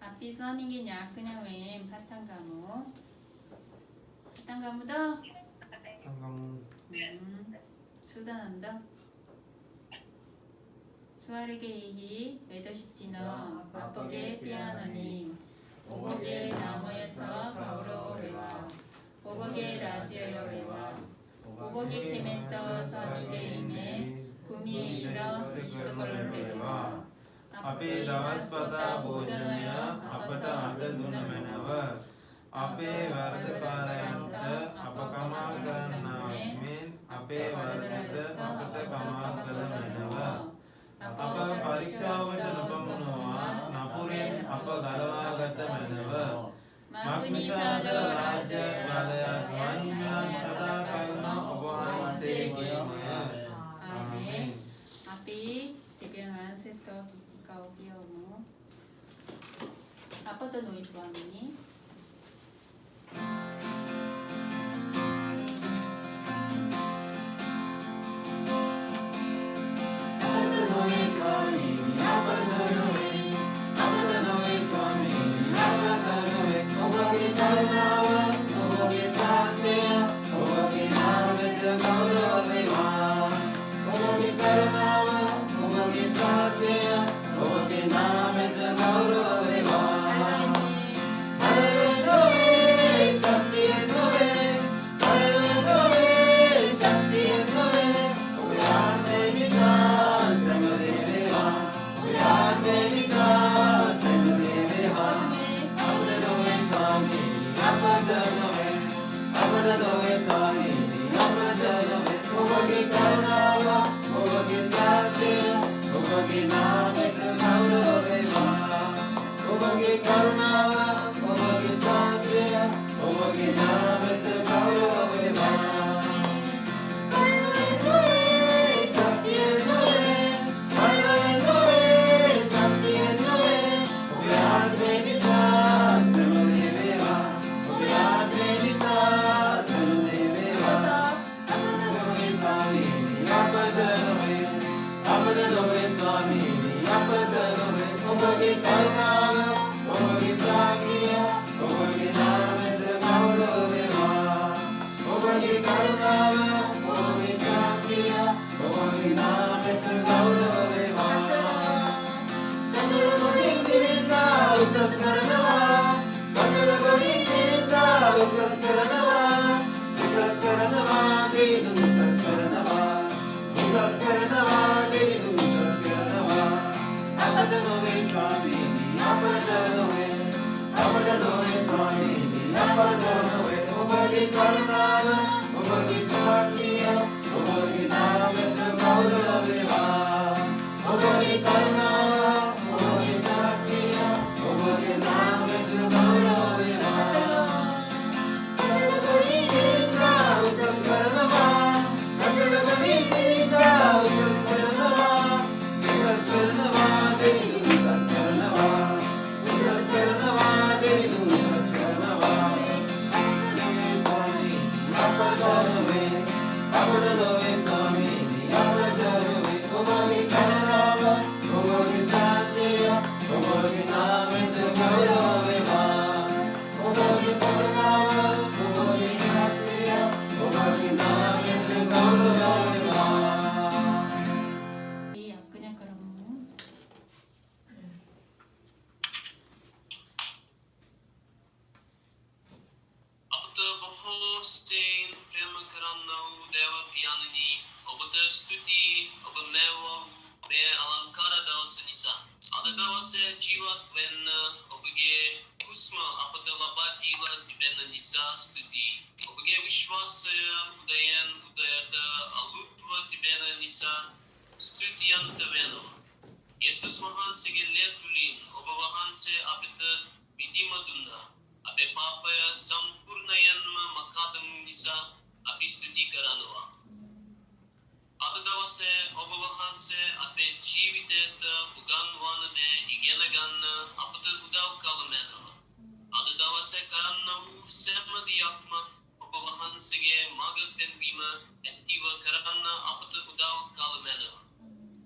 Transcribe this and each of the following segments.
අපි ස්වාමීන්ගේ ඥාඥ වේ පටන් ගමු. පටන් ගමුද? සූදානම්ද? ස්වර්ගයේහි වැඩ සිටින අපගේ පියාණනි, ඔබගේ නාමයට ගෞරව වේවා. ඔබගේ රාජ්‍යය වේවා. ඔබගේ කෙමෙන්ත ස්වාමීගේ ඉමේ කුමියේ ඉඳ ඉෂ්ට කරනු ලැබේවා. අපේ දවස්පතා භෝජනය අපට අද දුන මැනව. අපේ වරදකාරයන්ට අප කමා කරන්නා මෙන් අපේ වරදට අපට කමා කළ මැනව. අප පරීක්ෂාවට නොපමුණවා නපුරෙන් අප ගලවාගත මැනව. මක්නිසාද රාජ්‍ය බලයත් මහිමයන් සදා කරුණ ඔබ වහන්සේගේමය. ආමේන්. අපි දෙවියන් වහන්සේට කවුපියවමු. අපට නොයි ස්වාමීනි.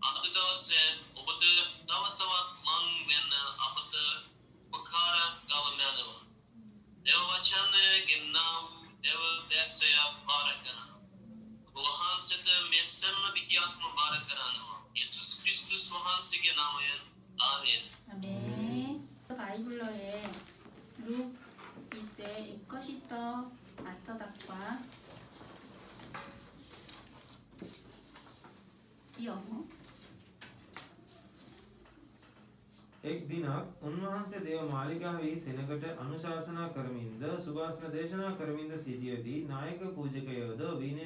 අද දවසේ ඔබට තව තවත් ලං වෙන්න අපට देव वचन गिन्नाम देव देशय बारकना वहांसित मेसन विद्यात्म बारकना 예수 크리스tus वहांसि게 나머엔 아멘. 아멘. 바이블러에 룩 이세 이것이더 아터닥과 이어무 එක් දිනක් උන්වහන්සේ දේව මාලිගාවෙහි සෙනගට අනුශාසනා කරමින්ද සුභාසන දේශනා කරමින්ද සිටියදී නායක පූජකයෝද විනය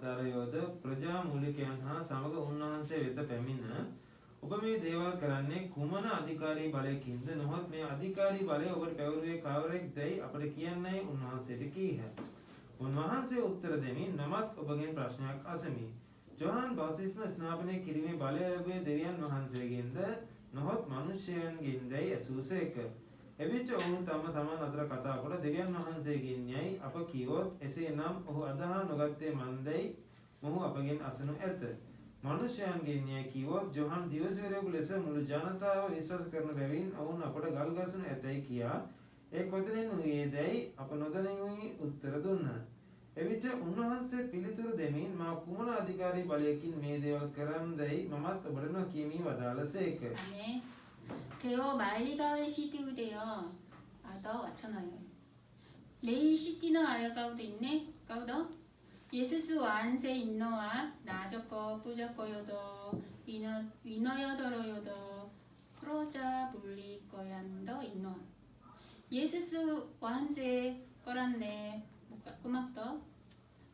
දරයෝද ප්‍රජා මූලිකයන් හා සමග උන්වහන්සේ වෙත පැමිණ ඔබ මේ දේවල් කරන්නේ කුමන අධිකාරී බලයකින්ද නොහොත් මේ අධිකාරී බලය ඔබට පැවරුවේ කවරෙක් දැයි අපට කියන්නයි උන්වහන්සේට කීහ. උන්වහන්සේ උත්තර දෙමින් නමත් ඔබගෙන් ප්‍රශ්නයක් අසමි. ජොහාන් බෞතිස්ම ස්නාපනය කිරීමේ බලය ලැබුවේ දෙවියන් වහන්සේගෙන්ද නොහොත් මනුෂ්‍යයන්ගෙන්දැයි ඇසූසේක. එවිට ඔවුන් තමන් අතර කතා කොට දෙවියන් වහන්සේගෙන් යයි අප කීවොත් එසේනම් ඔහු අදහා නොගත්තේ මන්දැයි මොහු අපගෙන් අසනු ඇත. මනුෂ්‍යයන්ගෙන් යයි කීවොත් ජොහන් දිවසවරයෙකු ලෙස මුළු ජනතාව විශ්වාස කරන බැවින් ඔවුන් අපට ගල් ගසනු ඇතැයි කියා ඒ කොතනින් වූයේදැයි අප නොදනිමි උත්තර දුන්නා. එවිට උන්වහන්සේ පිළිතුරු දෙමින් මා කුමන අධිකාරී බලයකින් මේ දේවල් කරන්නදැයි මමත් ඔබට නොකියමි වදාළසේක. 아멘. 대어 말리가의 시디우데요. 아더 와천어요. 레이 시디너 아야가우도 있네. 가우더. 예수스 완세 인너와 나저거 꾸저거요도 위너여더러요도 프로자 물리거얀더 인너. 예수스 완세 거란네 꾸막더.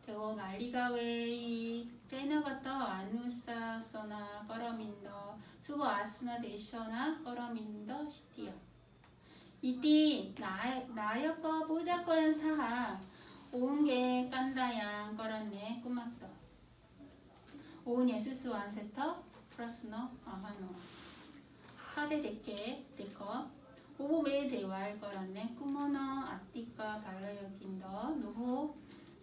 대어 말리가웨이 제너가더 아누사서나 거러민더 수보 아스나 데셔나 거러민더 시티요. 이띠 나여거 보자거얀 사하 오은게 깐다양 거란네 꾸막더. 오은 예수스 완세터 플러스너 아하노. 하데 데케 데커 오보메 대왈 거란네 꾸머너 아띠까 발라여긴더 누구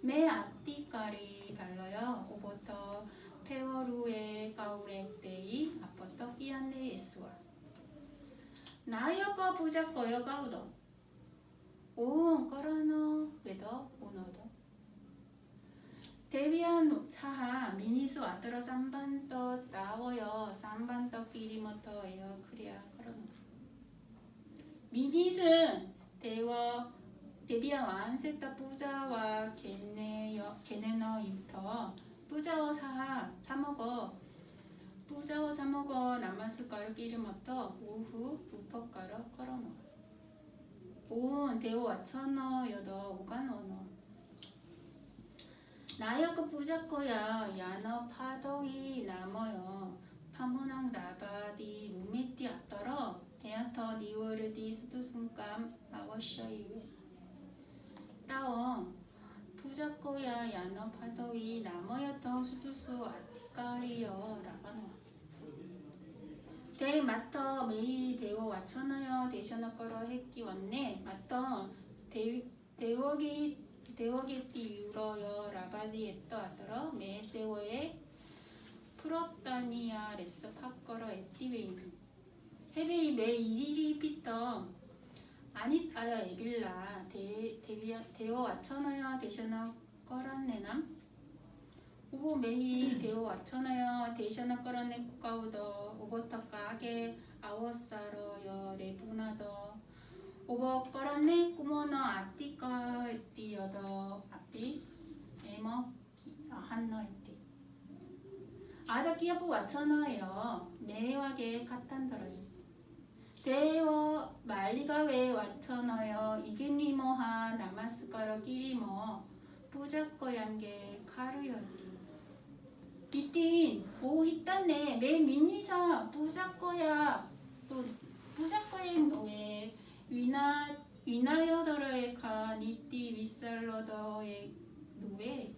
매 아띠까리 발라요 오버터 페어루에 까우렉데이 아버터 끼안데 예수와 나여거 부자거여 가우더 온 거라너 외더 오너더 데비안 차하 미니스 와더러 쌈반떠 나워요 쌈반떠 끼리머터 에어 크리아 그러노 미니스 대워 데비안 완세타 부자와 게네너 임터 부자와 사하 사먹어 남았을까를 끼리머터 우후 우퍼가러 걸어놓어 온 대오 와천어 여더 오간어너 나여거 부자거야 야너 파도이 나머여 파문왕 나바디 누메띠 아떠러 대야터 니워르디 수두순감 아워셔이웨 따워 부자거야 야너 파도이 나머여터 수두수 아티까리여 라바노 대 마터 메이 대오 와천어여 대셔너 거러 했기 왔네 마터 대워게띠 유러여 라바디 에떠 아더러 메세워에 프롭다니아 레스 팝거러 에티웨인 헤베이 메 이리리 피터 아니까여 에빌라 대워 와천어여 대셔너 거란네남 우보 메히 대워 와천어여 대셔너 거란네 국가우더 오버터 까게 아워사러여 레부나더 오버 거란네 꾸머너 아띠까띠여더 아삐 에머 한너이띠 아다 끼어보 와천어여 매와게 카탄더러이 대워 말리가웨 와천어여 이긴리머하 나마스까러 끼리머 부자거얀게 카루여기 이띵 오 히딴네 매 미니사 부자거야 또 부자거엔 노에 위나여더러에 가 니띠 윗살러더에 노에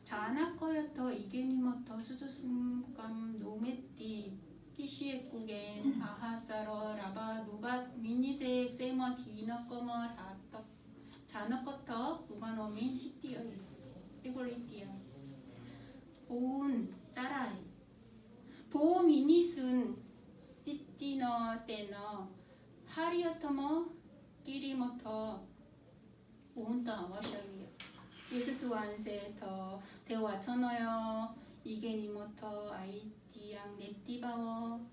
자나거여터 이게니머터 수두순감 노메띠 키시에꾸겐 아하사러 라바 누가 미니색 세머 디너꺼머 라떡 자너꺼터 누가노민 시띠어 이골리띠어 오운 따라이 보미니순 시띠너 때너 하리어터머 끼리머터 오운터 아와샤비요. 예수스 완세터 대와천어요 이게니모터 아이티양 네티바워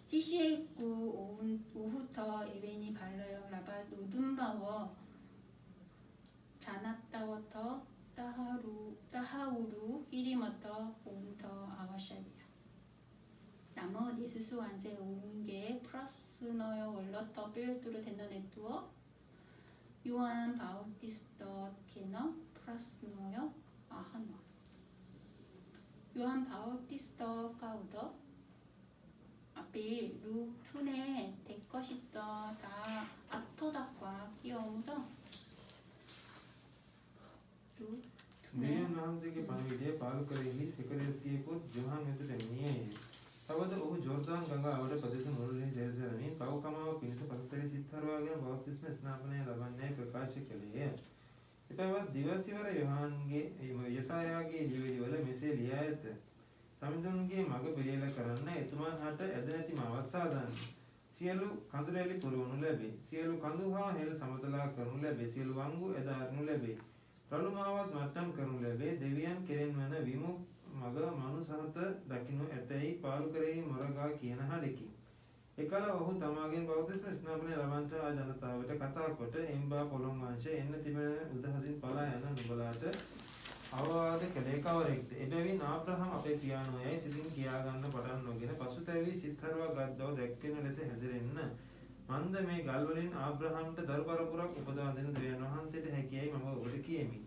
히시에구 오후터 에베니 발러요 라바 노든바워 자나따워터 따하우루 히리머터 오운터 아와샤비요. 나머 예수스 완세 오운게 프라스너요 월러터 빌뚜르 덴너네뚜어 요한 바우티스터 케너 프라스노요 아하노 요한 바우티스터 가우더 앞에 루툰에 데것이더 다 아토다과 귀여움더 දෙවියන් වහන්සේගේ පණිවිඩය පාලු කරෙහි සිකරස් කියපොත් ජොහන් වෙතට එන්නේ. තවද ඔහු ජෝර්දාන් ගඟාවට ප්‍රදේශ මුළුල්ලේ සැරසෙමින් පව් කමාව පිණිස පසුතරි සිත්හරවාගෙන බෞද්ධිස්ම ස්නාපනය ලබන්නේ ප්‍රකාශ කළේය. එතවත් දිවසිවර යොහන්ගේ යසායාගේ ලියවිලිවල මෙසේ ලියා ඇත. සමිඳුන්ගේ මඟ පිළියෙල කරන්න එතුමන් හට ඇද නැති මවත් සාදන්න. සියලු කඳුරැලි පුරවනු ලැබේ. සියලු කඳු හා හෙල් සමතලා කරනු ලැබේ. සියලු වංගු ඇද අරනු ලැබේ. රළු මාවත් මට්ටම් කරනු ලැබේ. දෙවියන් කෙරෙන් වන විමුක් මග මනුසහත දකින්නු ඇතැයි පාලු කරෙහි මොරගා කියන හඬකි. එකල ඔහු තමාගෙන් බෞද්ධ ස්නාපනය ලබන්නා ජනතාවට කතා කොට එම්බා පොළොන් වංශය එන්න තිබෙන උදහසින් පලා යන නුඹලාට අවවාද කළේ කවරෙක්ද? එබැවින් ආබ්‍රහම් අපේ පියාණෝයයි සිතින් කියා ගන්න පටන් නොගෙන පසුතැවි සිත්හරවා ගත් බව දැක්වෙන ලෙස හැසිරෙන්න. මන්ද මේ ගල් වලින් ආබ්‍රහම්ට දරු පරපුරක් උපදවා දෙන දෙවියන් වහන්සේට හැකියයි මම ඔබට කියමි.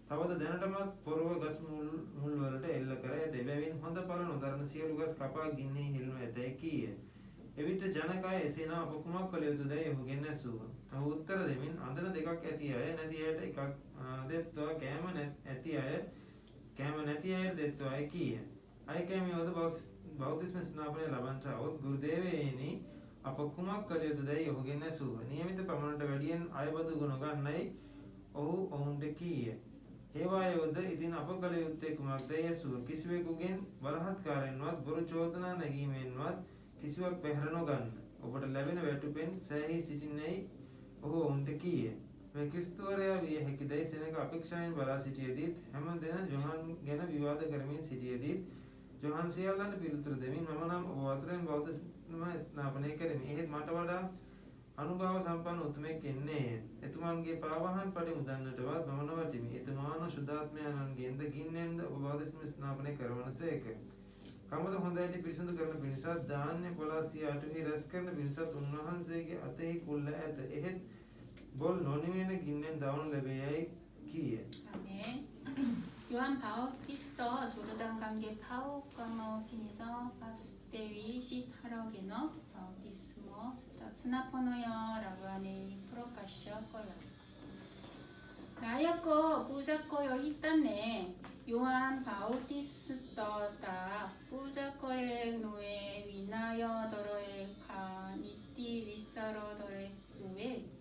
තවද දැනටමත් පොරව ගස් මුල් වලට එල්ල කර ඇත. එබැවින් හොඳ ඵල නොදරන සියලු ගස් කපා ගින්නේ හිල්නු ඇතැයි කීය. එවිට ජනකය එසේනම් අප කුමක් කළ යුතුදැයි ඔහුගෙන් ඇසූහ. ඔහු උත්තර දෙමින් අඳන දෙකක් ඇති අය නැති අයට එකක් දෙත්වා කෑම නැති අයට දෙත්වායි කීය. අය කෑමියෝද බෞද්ධිස්ම ස්නාපනය ලබන්නාවොත් ගුරුදේවයනි අප කුමක් කළ යුතුදැයි ඔහුගෙන් ඇසූහ. නියමිත පමණට වැඩියෙන් අයබදු ගුණ ගන්නයි ඔහු ඔවුන්ට කීය. ඒවායෝද ඉතින් අප කළ යුත්තේ කුමක්දැයි ඇසූහ. කිසිවෙකුගෙන් බලහත්කාරයෙන්වත් බොරු චෝදනා නැගීමෙන්වත් කිසිවක් පැහැර නොගන්න. ඔබට ලැබෙන වැටුපෙන් සෑහී සිටින්නේයි ඔහු ඔවුන්ට කීය. මේ ක්‍රිස්තුවරයා විය හැකිදැයි සෙනඟ අපේක්ෂාවෙන් බලා සිටියදීත් හැම දෙන ජොහන් ගැන විවාද කරමින් සිටියදීත් ජොහන් සියල්ලන්ට පිළිතුරු දෙමින් මම නම් ඔබ වතුරෙන් බෞද්ධ ස්නාපනය කරමි. එහෙත් මට වඩා අනුභව සම්පන්න උතුමෙක් එන්නේය. එතුමන්ගේ පාවහන් පඩි මුදන්නටවත් මම නොවටිමි. එතුමාන ශුද්ධාත්මයන්ගෙන්ද ගින්නෙන්ද ඔබ බෞද්ධ ස්නාපනය කරවනසේක. කමද හොඳට පිරිසිදු කරන පිණිසත් ධාන්‍ය පොලාසිය අටුහි රැස් කරන පිණිසත් උන්වහන්සේගේ අතෙහි කුල්ල ඇත. එහෙත් බොල් නොනිවෙන ගින්නෙන් දවනු ලැබේයයි කීය. 아멘. 요한 바우티스터 조르단 강계 파우까마 피니서 파스테위 시하러게너 바우티스모 스나퍼너여라고 하는 프로카셔 거요. 나야거 부자거요 히딴네 요한 바우티스터다 부자거의 노에 위나여 더러의 가니띠 위사러 더의 노에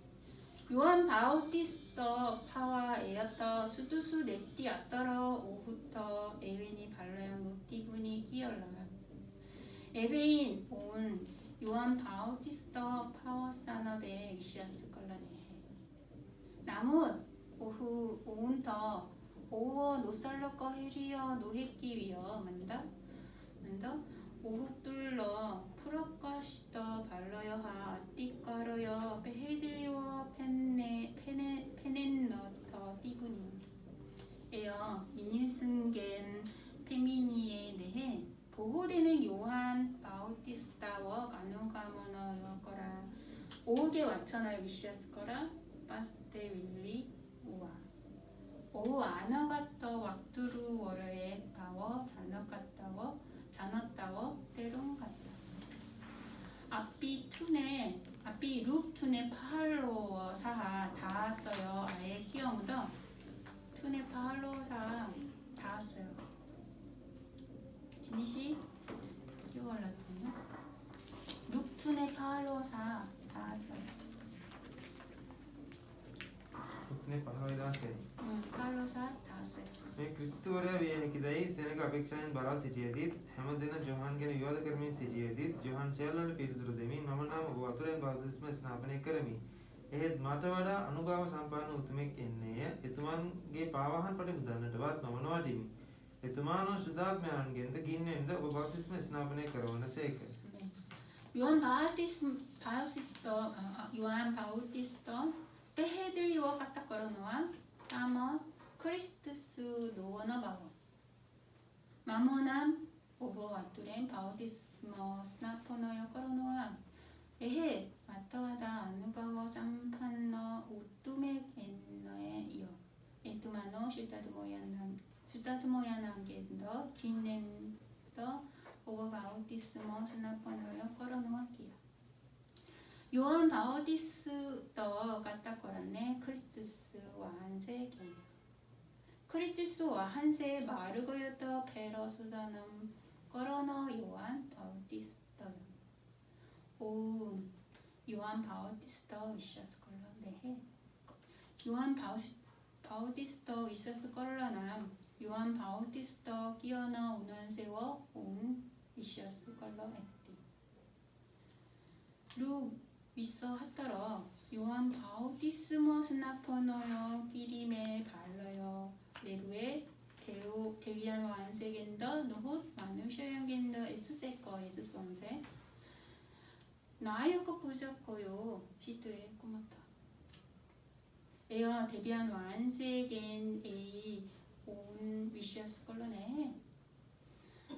요한 바우티스터 파와 에어터 수두수 네띠 아떠러 오후터 에베니 발라양 노띠분이 끼얼라 에베인 온 요한 바우티스터 파워 사너데 위시아스 걸라네 나무 오후 오운터 오워 노살러꺼 헤리어 노헤끼 위여 만다 오후 뚫러 프로까시더 발러여하 아띠까러여 헤들리워 페넨너터 띠분이 에어 미닐슨겐 페미니에 대해 보호되는 요한 바우티스타워 가누가모너여 거라 오게 와천하여 위시아스 거라 파스테 윌리 우와 오후 아너가떠 왁두루 월요에 가워 잔었다워 때론 갔다 앞이 룩툰의 파할로어 사하 닿았어요. 아예 끼어무더 툰의 파할로어 사하 닿았어요. 디니시 끼워올랐군요. 룩툰의 파할로어 사하 닿았어요. උත්නේ 15 දාසේ. 파할로어 사하 닿았어요. මේ ක්‍රිස්තුවරයා විය හැකිදැයි සෙනඟ අපේක්ෂාවෙන් බලා සිටියදීත් හැම දෙන ජොහන් ගැන විවාද කරමින් සිටියදීත් ජොහන් සියල්ලන්ට පිළිතුරු දෙමින් මම නම් ඔබ වතුරෙන් බෞද්ධිස්ම ස්නාපනය කරමි. එහෙත් මට වඩා අනුභව සම්පන්න උතුමෙක් එන්නේය. එතුමන්ගේ පාවහන් පටිමුදන්නටවත් මම නොවටිමි. එතුමානෝ ශුද්ධාත්මයන්ගෙන්ද ගින්නෙන්ද ඔබ බප්තිස්ම ස්නාපනය කරවනසේක. 요한 바우티스터 때해들이와 같다 거로노와 아마 크리스투스 노어너 바오 마모남 오버 와투렌 바우티스모 스나포너요 거로노와 에헤 마터와다 아누바워 삼판너 우뚜메 겐너에 이어 에투마노 슈타드모야난겐더 긴넨더 오버 바우티스모 스나포너요 거로노와키야 요한 바우티스터 갖다 거렸네 크리스투스 와한세게 크리스투스 와한세 마르고요터 페러수자남 거로노 요한 바우티스터 오 요한 바우티스터 위셔스 걸러네 요한 바우티스터 위셔스 걸러남 요한 바우티스터 끼어너 운한세워 온 위셔스 걸러 했디 루 위서 하더러 요한 바우티스모 스나퍼너요 끼리메 발러요 내부에 대위안 완세겐더 노훗 마누셔연겐더 에수세꺼 에수선세 나여거 부적고요 시도에 꼬마타 에어 대비한 완세겐 에이 온 위시아스 걸러네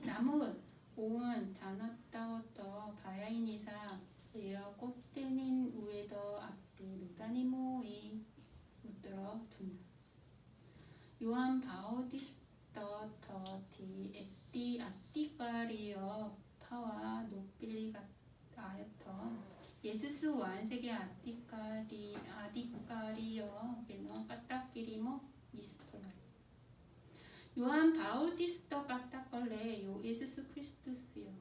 나무 온 자나따워떠 바야이니사 에어 꽃대닌 우에더 앞에 루다니모이 묻들어 두나 요한 바우티스터 더티 에띠 아띠까리어 파와 노빌리가 아였던 예수스 완세계 아디까리어 게너 까딱끼리모 이스톨라 요한 바우티스터 까딱걸레 요 예수스 크리스투스요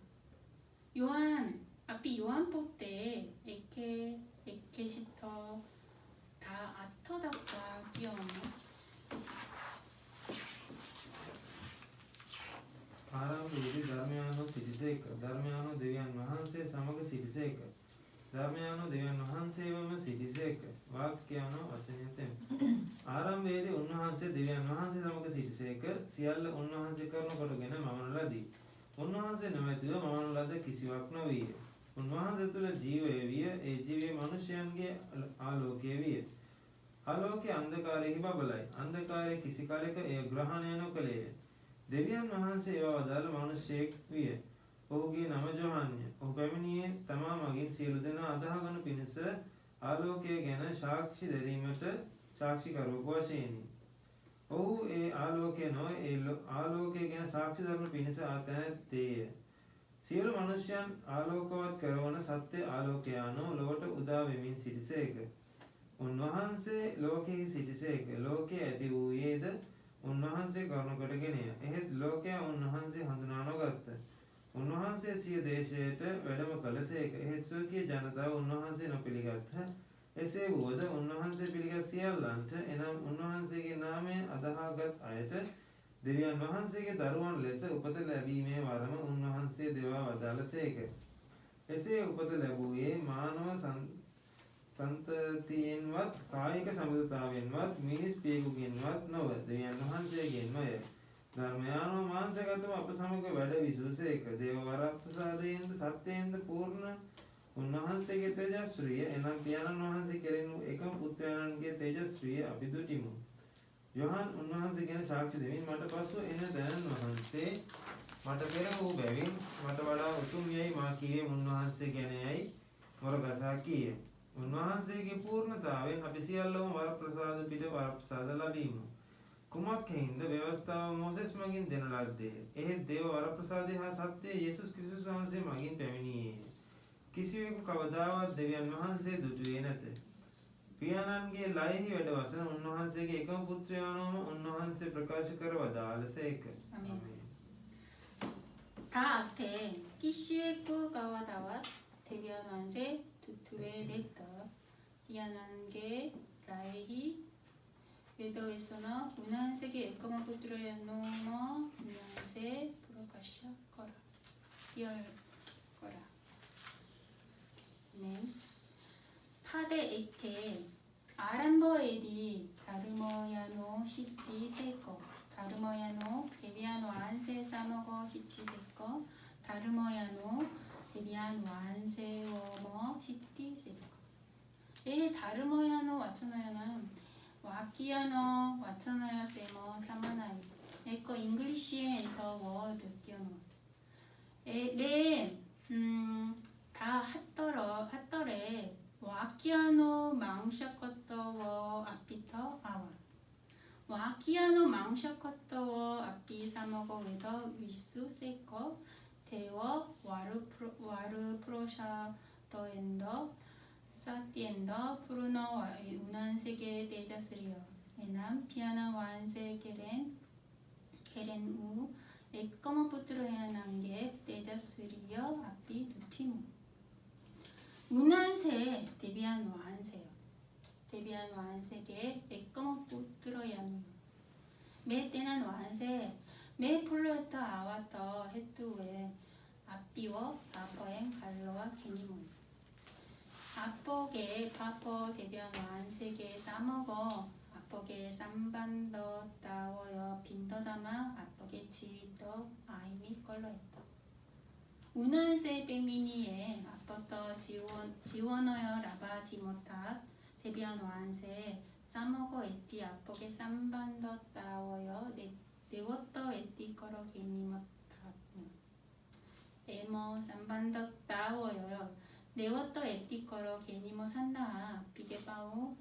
요한 앞이 요한 뽀때 에케시터 다 아터다까 끼어오네 ආරම්භයේදී ධර්මයානෝ සිටිසේක. ධර්මයානෝ දෙවියන් වහන්සේ සමග සිටිසේක. ධර්මයානෝ දෙවියන් වහන්සේවම සිටිසේක. වාක්‍යයන්ෝ වචනයෙන් තෙමි. ආරම්භයේදී උන්වහන්සේ දෙවියන් වහන්සේ සමග සිටිසේක. සියල්ල උන්වහන්සේ කරනු කොටගෙන මවන ලදී. උන්වහන්සේ නොමැතිව මවන ලද කිසිවක් නොවිය. උන්වහන්සේ තුළ ජීවය විය. ඒ ජීවය මනුෂ්‍යයන්ගේ ආලෝකය විය. ආලෝකයේ අන්ධකාරයෙහි බබලයි. අන්ධකාරයේ කිසි කලෙක එය ග්‍රහණය නොකළේය. දෙවියන් වහන්සේ ඒවා වදාළ මිනිසෙක් විය. ඔහුගේ නම ජොහන්ය. ඔහු පැමිණියේ තමා මගින් සියලු දෙනා අදහගනු පිණිස ආලෝකය ගැන සාක්ෂි දැරීමට සාක්ෂිකරුවෙකු වශයෙනි. ඔහු ඒ ආලෝකය නොව ඒ ආලෝකය ගැන සාක්ෂි දරනු පිණිස ආතැනැත්තේය. සියලු මනුෂ්‍යයන් ආලෝකවත් කරවන සත්‍ය ආලෝකයානෝ ලොවට උදා වෙමින් සිටිසේක. උන්වහන්සේ ලෝකෙහි සිටිසේක. ලෝකයේ ඇති වූයේද උන්වහන්සේ කරුණු කොටගෙනය. එහෙත් ලෝකයා උන්වහන්සේ හඳුනා නොගත්ත. උන්වහන්සේ සිය දේශයට වැඩම කළසේක. එහෙත් ස්වකීය ජනතාව උන්වහන්සේ නොපිළිගත්හ. එසේ වුවද උන්වහන්සේ පිළිගත් සියල්ලන්ට එනම් උන්වහන්සේගේ නාමයෙන් අදහාගත් අයට දෙවියන් වහන්සේගේ දරුවන් ලෙස උපත ලැබීමේ වරම උන්වහන්සේ දෙවා වදාළසේක. එසේ උපත ලැබුවේ මානව සන්තතියෙන්වත් කායික සම්බන්ධතාවෙන්වත් මිනිස් පියෙකුගෙන්වත් නොව දෙවියන් වහන්සේගෙන්මය. ධර්මයානෝ මාංශගතව අප සමග වැඩ විසූසේක. දේව වරප්‍රසාදයෙන්ද සත්‍යයෙන්ද පූර්ණ උන්වහන්සේගේ තේජස්ශ්‍රිය එනම් පියාණන් වහන්සේ කෙරෙනු එකම පුත්‍රයන්ගේ තේජස්ශ්‍රිය අපි දුටිමු. යොහන් උන්වහන්සේ ගැන සාක්ෂි දෙමින් මට පසුව එන දැනන් වහන්සේ මට පෙර වූ බැවින් මට වඩා උතුම් යයි මා කීවේ උන්වහන්සේ ගැනයි මොරගසා කීය. උන්වහන්සේගේ පූර්ණතාවෙන් අපි සියල්ලම වරප්‍රසාද පිට වරප්‍රසාද ලැබීමු. කුමක් හේින්ද ව්‍යවස්ථාව මොසෙස් මගින් දෙන ලද්දේ. එහෙත් දේව වරප්‍රසාදය හා සත්‍යය යේසුස් ක්‍රිස්තුස් වහන්සේ මගින් පැමිණියේය. කිසිවෙකු කවදාවත් දෙවියන් වහන්සේ දුටුවේ නැත. පියාණන්ගේ ලයෙහි වැඩ වසන උන්වහන්සේගේ එකම පුත්‍රයාණෝම උන්වහන්සේ ප්‍රකාශ කර වදාළසේක. 아멘. 다 앞에 키시웨쿠 가와다와 데비안 완세 두투에 냈다. 이안한게 라에히 외도에서나 운한세계 에꺼마 පුත්‍රයන් නොම උන්වහන්සේ ප්‍රකාශ කර. කියල් කර. 네. 팥 데 에케 아람보에디 다르모야노 시티 세코 다르모야노 데비안 완세 싸먹어 시티 세코 다르모야노 데비안 완세 워머 시티 세코 다르모야노 와츠노야는 와키야노 와츠노야 때모 사마나이 에코 잉글리시에 엔터 워드 끼어노 다 핫더래 와키아노 망샤커터워 아피터 아와 와키아노 망샤커터워 아피 사먹어 웨더 위수 세커 대워 와르 프로샤 더엔더 사티엔더 프루너 운한 세계 대자스리어 에남 피아나 완세 게렌 우 에꺼머 뿌트로야난게 대자스리어 아피 두티무 운한세 데비안 완세요. 데비안 완세게 에꺼머 뿌트로야누 매 때난 완세 매 폴로에터 아와터 헤뚜웨 아삐워 아퍼엔 갈로와 게니몬 아퍼게 파퍼 데비안 완세게 싸먹어 아퍼게 쌈반더 따워여 빈더다마 아퍼게 지위더 아이미 걸러했다. 운한세 페미니에 아퍼터 지원어여 라바 디모타 데비안 완세 싸먹어 에띠 아퍼게 쌈반더 따워여 네워터 에띠 걸어 게니모타 에머 쌈반더 따워요 네워터 에띠 걸어 게니모 산다 비게바우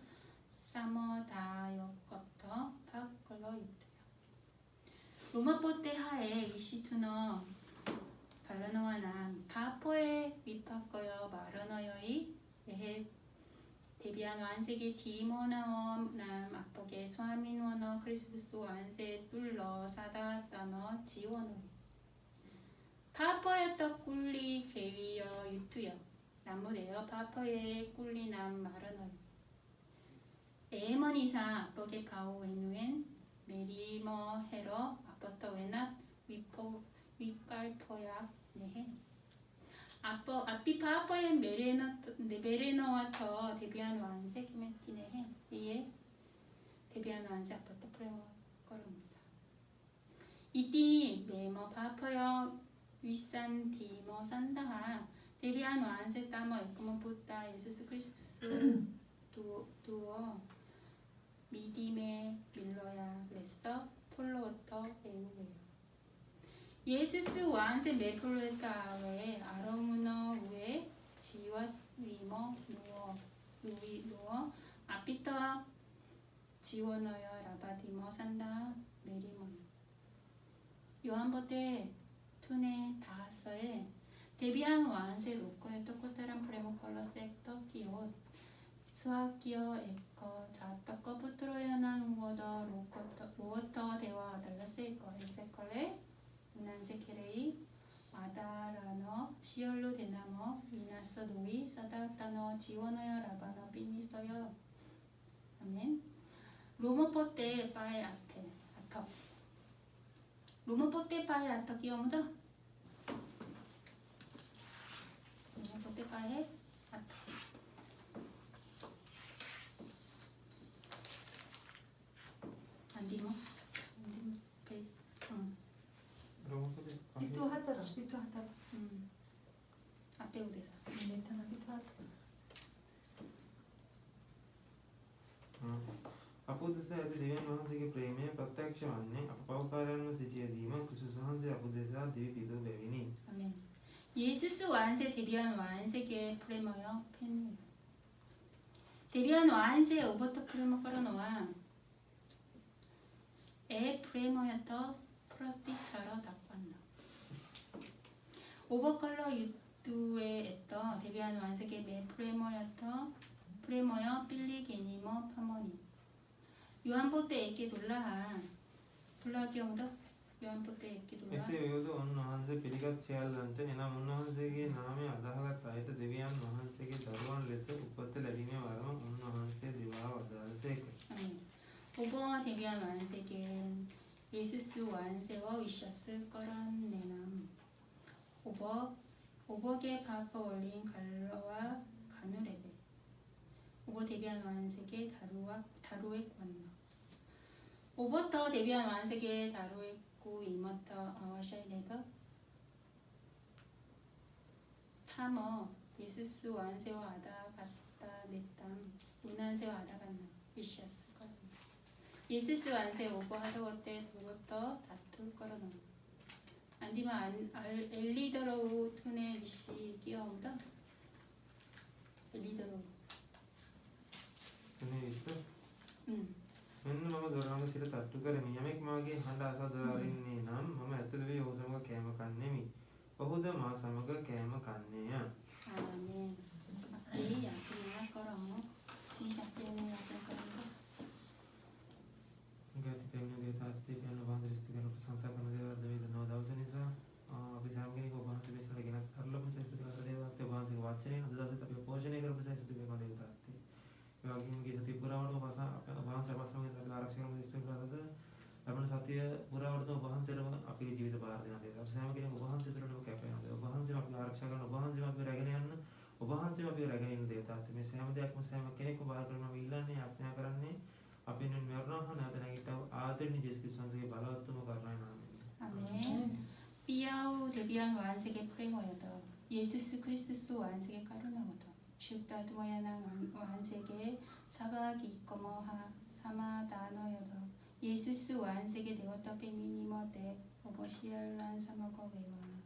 사머다여커터 팍걸러 유트요 로마포테 하에 위시투너 발라노와난 파포에 위파거여 마르너여이 에헤 데비안 완세기 디모나워 남 아포게 소아민원어 크리스부스 완세 뚫러 사다따너 지원어 파포였다 꿀리 괴위여 유투여 나무래여 파포에 꿀리 남 마르너여 에머니사 아버게 바우 웬웬 메리머 헤러 아버터 웬압 위포 윗갈포야 네해 아삐파 아빠의 메레너와터 데비안 완세 키메티네해 이에 데비안 완세 아버터 프레머 걸음니다 이띠 메머 파퍼여 윗산 디머 산다하 데비안 완세 따머 에코모 부타 예수스 크리스투스 두어 미디메 밀러야 레서 폴로터 에우웨요 예수스 완세 메폴레타웨 아로무너 우에 지와 위머 누워 아피터 지원어여 라바디머 산다 메리몬 요한보테 투네 다하서에 데비안 완세 로코에 토코테란 프레모 컬러섹터 끼옷 수학기어 에커 자떡거 부트로야난 우어더 로어터 대화 달라세이거 에세컬레 운한세 케레이 아다라너 시얼로 데나머 위나서 노이 사다따너 지원어여 라바너 삐니서여 아멘 로모포테 파에 아테 아터 로모포테 파에 아터 끼어무다 로모포테 파에 아터 안디모 베 Itu hatara. 앞에 우대사 Mentana itu hatara. අපුදෙස ඇති දෙවියන් වහන්සේගේ ප්‍රේමය ප්‍රත්‍යක්ෂ වන්නේ අප පෞකාරයන්ව සිටියදීම ක්‍රිස්තුස් වහන්සේ අපුදෙසා දිවි පිදූ බැවිනි. 아멘. 예수스 완세 데비안 완세계 프레머요 팬이에요. 데비안 완세 오버터 프레머 걸어놓아 에 프레머였더 프로티처러 닦았나. 오버컬러 유튜에 했더 데비안 완세계 매 프레머였더 프레머여 빌리 게니머 파머니. 요한보때 에게 돌라하 돌라기어무더 요한보때 에게 돌라. එසේ වූද උන්වහන්සේ පිළිගත් සියල්ලන්ට එනම් උන්වහන්සේගේ නාමය අදහගත් අයට දෙවියන් වහන්සේගේ දරුවන් ලෙස උපත ලැබීමේ වරම උන්වහන්සේ දිවා වදාළසේක. 오버 데비안 완세계 예수스 완세와 위셔스 꺼란내남 오버게 파퍼 올린 갈러와 가누레베 데비안 완세계 다루액 원너 오버터 데비안 완세계 다루액구 이머터 샤이네거 타머 예수스 완세와 아다 갔다 냈담 운한세와 아다 갔나 위시아스 거든 예수스 완세 오버 하더고 때 오버터 다투 걸어놓 안디마 엘리더로우 투네 위시 끼어오다 엘리더로우 එනේ ඉස්ස 응 මෙන්න මම දොරවම සිට තට්ටු කරමි. යමෙක් මාගේ හඬ අසා දොරින්නේ නම් මම ඇතුළු වී ඔහු සමග කෑම කන්නෙමි. ඔහුද මා සමග කෑම කන්නේය. 아멘. 이 약속을 걸어. 이 작전을 약속 걸어. ගති තෙන්න දේතාත්ති කියන වහන්සේ කරන ප්‍රශංසා කරන දේවල් වේදනාව දවස නිසා අපි සෑම කෙනෙක් ඔබ වහන්සේ විශ්වාස කරගෙන කරලපු සෙසුදු කරන දේවල් ඔබ වහන්සේගේ වචනේ අද දවසේ අපි පෝෂණය කරපු සෙසුදු කරන දේතාත්ති. ඒ වගේම ගිය සතිය පුරාවටම ඔබ වහන්සේ අපස්සමෙන් අපි ආරක්ෂා කරන ඉස්සර කරලාද ලබන සතිය පුරාවටම ඔබ වහන්සේටම අපේ ජීවිත බාර දෙන දේවල්. සෑම කෙනෙක් ඔබ වහන්සේ තුළම කැපෙන දේවල්. ඔබ වහන්සේම අපි ආරක්ෂා කරන ඔබ වහන්සේම අපි රැගෙන යන්න ඔබ වහන්සේම අපි රැගෙන ඉන්න දේතාත්ති. මේ සෑම දෙයක්ම සෑම කෙනෙක්ම බාර කරනවා ඉල්ලන්නේ ආඥා කරන්නේ අපේ නිර්මරණ නැත නැගිට ආදරණීය ජේසුස් ක්‍රිස්තුන්ගේ බලවත්තුම කරුණායි නාමයෙන්. 아멘. 삐아우 데비안 완세계 프레모여도 예수스 크리스토스 완세계 까르나모도 슈다드모야나 완세계 사바기 있고모하 사마다노여도 예수스 완세계 되었다 페미니모데 오버시알란 사마고 외와